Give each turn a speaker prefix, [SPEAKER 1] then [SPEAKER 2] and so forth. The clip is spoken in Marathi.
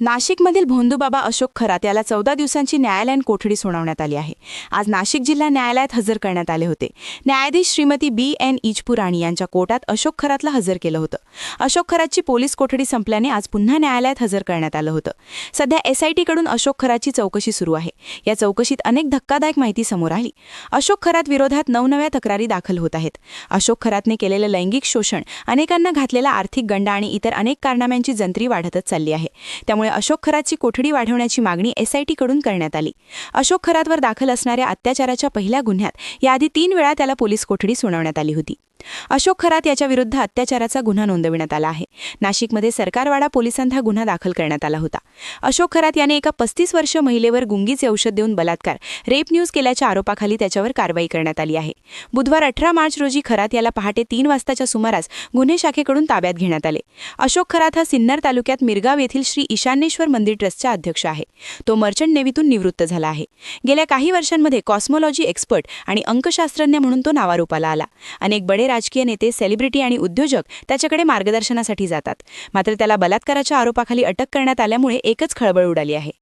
[SPEAKER 1] नाशिकमधील भोंदूबाबा अशोक खरात याला 14 दिवसांची न्यायालयीन कोठडी सुनावण्यात आली आहे. आज नाशिक जिल्हा न्यायालयात हजर करण्यात आले होते. न्यायाधीश श्रीमती B.N. इचपुराणी यांच्या कोर्टात अशोक खरातला हजर केलं होतं. अशोक खरातची पोलीस कोठडी संपल्याने आज पुन्हा न्यायालयात हजर करण्यात आलं होतं. सध्या SIT-कडून अशोक खरातची चौकशी सुरू आहे. या चौकशीत अनेक धक्कादायक माहिती समोर आली. अशोक खरात विरोधात नवनव्या तक्रारी दाखल होत आहेत. अशोक खरातने केलेलं लैंगिक शोषण, अनेकांना घातलेला आर्थिक गंडा आणि इतर अनेक कारनाम्यांची जंत्री वाढतच चालली आहे. त्यामुळे अशोक खरातची कोठडी वाढवण्याची मागणी SIT-कडून करण्यात आली. अशोक खरातवर दाखल असणाऱ्या अत्याचाराच्या पहिल्या गुन्ह्यात याआधी 3 वेळा त्याला पोलीस कोठडी सुनावण्यात आली होती. अशोक खरात याच्या विरुद्ध अत्याचाराचा गुन्हा नोंदविण्यात आला आहे. नाशिकमध्ये सरकारवाडा पोलिसांत हा गुन्हा दाखल करण्यात आला होता. अशोक खरात याने एका 35 वर्षीय महिलेवर गुंगीचे औषध देऊन बलात्कार, रेप न्यूज केल्याच्या आरोपाखाली त्याच्यावर कारवाई करण्यात आली आहे. बुधवार 18 मार्च रोजी खरात याला पहाटे 3 वाजताच्या सुमारास गुन्हे शाखेकडून ताब्यात घेण्यात आले. अशोक खरात हा सिन्नर तालुक्यात मिरगाव येथील श्री ईशान्येश्वर मंदिर ट्रस्टचा अध्यक्ष आहे. तो मर्चंट नेव्हीतून निवृत्त झाला आहे. गेल्या काही वर्षांमध्ये कॉस्मॉलॉजी एक्सपर्ट आणि अंकशास्त्रज्ञ म्हणून तो नावारूपाला आला. अनेक बडे राजकीय नेते, सेलिब्रिटी आणि उद्योजक त्याच्याकडे मार्गदर्शनासाठी जातात. मात्र त्याला बलात्काराच्या आरोपाखाली अटक करण्यात आल्यामुळे एकच खळबळ उडाली आहे.